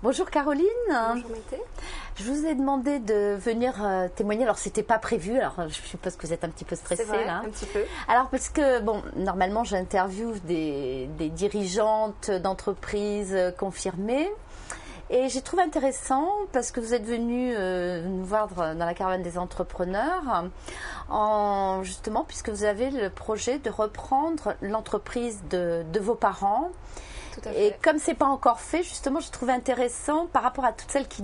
Bonjour Caroline. Bonjour Maïté. Je vous ai demandé de venir témoigner. Alors c'était pas prévu. Alors je suppose que vous êtes un petit peu stressée. C'est vrai, là. un petit peu. Alors parce que bon, normalement j'interviewe des dirigeantes d'entreprises confirmées. Et j'ai trouvé intéressant parce que vous êtes venu nous voir dans la caravane des entrepreneurs, justement puisque vous avez le projet de reprendre l'entreprise de vos parents. Tout à fait. Et comme c'est pas encore fait, justement, je trouvais intéressant par rapport à toutes celles qui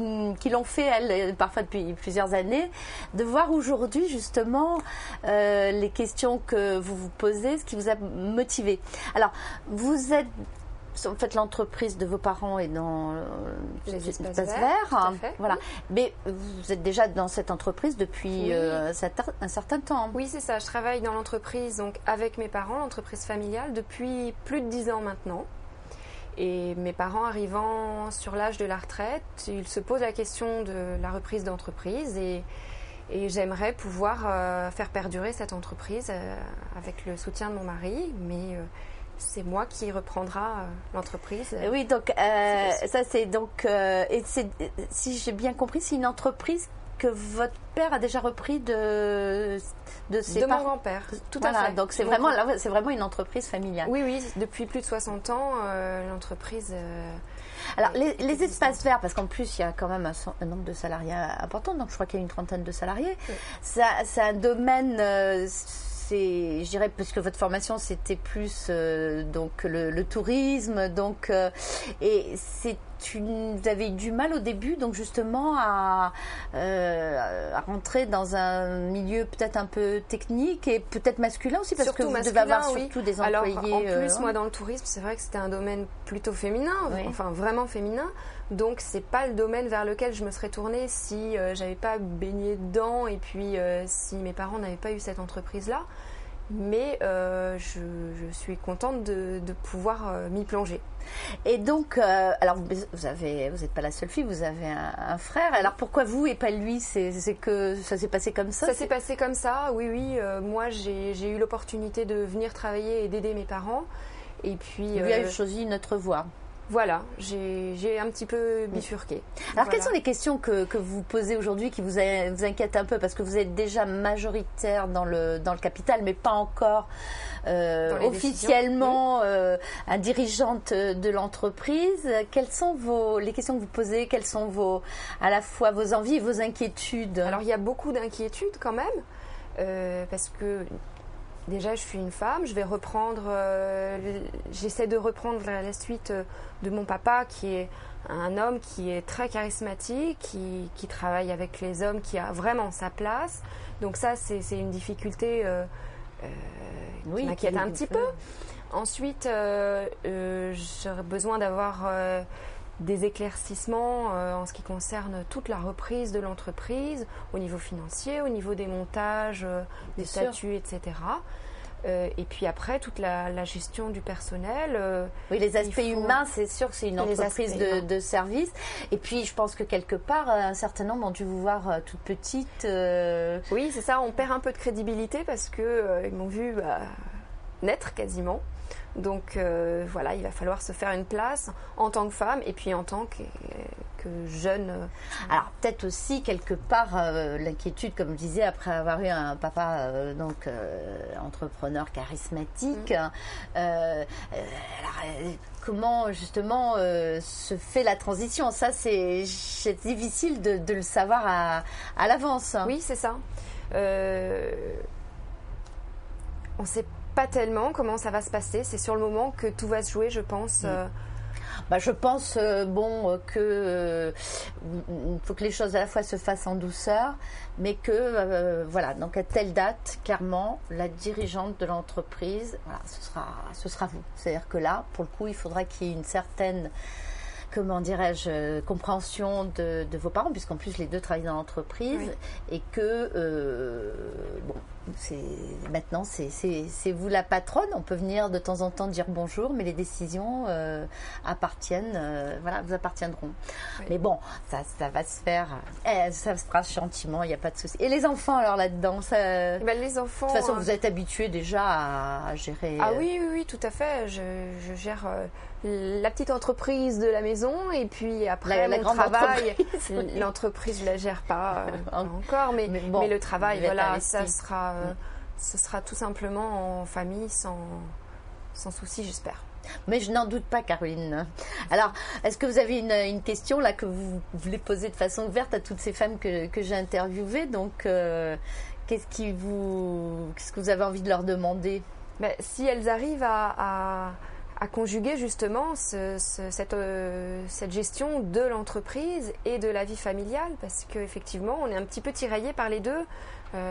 l'ont fait, elles, parfois depuis plusieurs années, de voir aujourd'hui justement les questions que vous vous posez, ce qui vous a motivé. Alors, vous êtes en fait, l'entreprise de vos parents est dans les espaces verts, voilà. Mais vous êtes déjà dans cette entreprise depuis un certain temps. Oui, c'est ça. Je travaille dans l'entreprise donc avec mes parents, l'entreprise familiale, depuis plus de 10 ans maintenant. Et mes parents arrivant sur l'âge de la retraite, ils se posent la question de la reprise d'entreprise et j'aimerais pouvoir faire perdurer cette entreprise avec le soutien de mon mari, mais c'est moi qui reprendra l'entreprise. Oui, donc ça c'est donc et si j'ai bien compris, c'est une entreprise que votre père a déjà repris de ses parents. Mon grand-père. Tout voilà, à fait. Donc c'est vraiment une entreprise familiale. Oui, depuis plus de 60 ans, l'entreprise. Alors les espaces verts, parce qu'en plus il y a quand même un nombre de salariés important, donc je crois qu'il y a une trentaine de salariés. Oui. C'est un domaine. Je dirais, parce que votre formation c'était plus donc le tourisme, donc et vous avez eu du mal au début, donc justement à rentrer dans un milieu peut-être un peu technique et peut-être masculin aussi, parce surtout que vous devez avoir surtout des employés. Alors, en plus, moi dans le tourisme, c'est vrai que c'était un domaine plutôt féminin, enfin vraiment féminin. Donc c'est pas le domaine vers lequel je me serais tournée si j'avais pas baigné dedans et puis si mes parents n'avaient pas eu cette entreprise-là. Mais je suis contente de pouvoir m'y plonger. Et donc, alors vous n'êtes pas la seule fille, vous avez un frère. Alors pourquoi vous et pas lui? C'est que ça s'est passé comme ça? Ça s'est passé comme ça, oui. Moi, j'ai eu l'opportunité de venir travailler et d'aider mes parents. Et puis, lui a choisi une autre voie. Voilà, j'ai un petit peu bifurqué. Alors, quelles sont les questions que vous posez aujourd'hui qui vous inquiètent un peu? Parce que vous êtes déjà majoritaire dans le capital, mais pas encore officiellement dirigeante de l'entreprise. Quelles sont les questions que vous posez? Quelles sont à la fois vos envies et vos inquiétudes? Alors, il y a beaucoup d'inquiétudes quand même, parce que déjà, je suis une femme, j'essaie de reprendre la suite de mon papa, qui est un homme qui est très charismatique, qui travaille avec les hommes, qui a vraiment sa place. Donc ça, c'est une difficulté qui m'inquiète un petit peu. Ensuite, j'aurais besoin d'avoir des éclaircissements en ce qui concerne toute la reprise de l'entreprise, au niveau financier, au niveau des montages, des statuts, etc. Et puis après, toute la gestion du personnel. Oui, les aspects humains, c'est sûr que c'est une entreprise de service. Et puis, je pense que quelque part, un certain nombre ont dû vous voir toute petite. Oui, c'est ça. On perd un peu de crédibilité parce qu'ils m'ont vu naître quasiment. Donc voilà, il va falloir se faire une place en tant que femme et puis en tant que jeune. Alors peut-être aussi quelque part l'inquiétude, comme je disais, après avoir eu un papa entrepreneur charismatique. Alors, comment justement se fait la transition? Ça, c'est difficile de le savoir à l'avance. Oui, c'est ça. On sait pas tellement comment ça va se passer. C'est sur le moment que tout va se jouer, je pense. Je pense que il faut que les choses à la fois se fassent en douceur, mais que voilà, donc à telle date, clairement, la dirigeante de l'entreprise, voilà, ce sera vous. C'est-à-dire que là, pour le coup, il faudra qu'il y ait une certaine, comment dirais-je, compréhension de vos parents, puisqu'en plus les deux travaillent dans l'entreprise, et que maintenant c'est vous la patronne. On peut venir de temps en temps dire bonjour, mais les décisions vous appartiendront. Oui. Mais bon, ça va se faire, ça se fera gentiment, il n'y a pas de souci. Et les enfants alors là-dedans, les enfants. De toute façon, vous êtes habitués déjà à gérer. Ah oui, tout à fait. Je gère la petite entreprise de la maison maison et puis après la mon grande travail, l'entreprise je la gère pas encore, mais le travail, voilà, ça sera, ce sera tout simplement en famille, sans souci, j'espère. Mais je n'en doute pas, Caroline. Alors, est-ce que vous avez une question là que vous voulez poser de façon ouverte à toutes ces femmes que j'ai interviewées? Donc, qu'est-ce que vous avez envie de leur demander? Si elles arrivent à conjuguer justement cette gestion de l'entreprise et de la vie familiale, parce qu'effectivement, on est un petit peu tiraillé par les deux.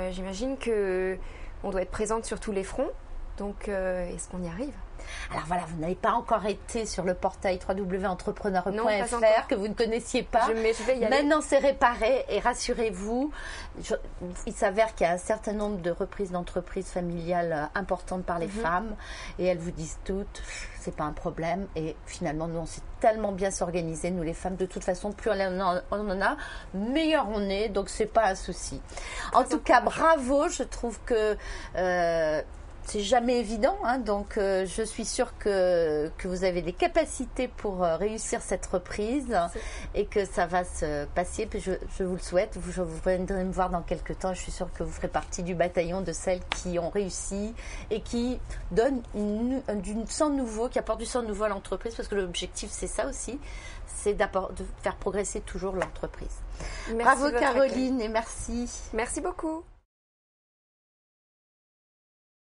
J'imagine qu'on doit être présente sur tous les fronts. Donc, est-ce qu'on y arrive? Alors voilà, vous n'avez pas encore été sur le portail www.entrepreneur.fr que vous ne connaissiez pas. Je vais y aller. Maintenant, c'est réparé et rassurez-vous, il s'avère qu'il y a un certain nombre de reprises d'entreprises familiales importantes par les femmes et elles vous disent toutes, c'est pas un problème. Et finalement, nous, on sait tellement bien s'organiser, nous les femmes. De toute façon, plus on en a, meilleur on est. Donc, c'est pas un souci. En tout cas, bravo. Je trouve que c'est jamais évident, hein, donc je suis sûre que vous avez des capacités pour réussir cette reprise et que ça va se passer. Puis je vous le souhaite. Vous viendrez me voir dans quelques temps. Je suis sûre que vous ferez partie du bataillon de celles qui ont réussi et qui donnent du sang nouveau, qui apportent du sang nouveau à l'entreprise, parce que l'objectif c'est ça aussi, c'est de faire progresser toujours l'entreprise. Bravo Caroline et merci. Merci beaucoup.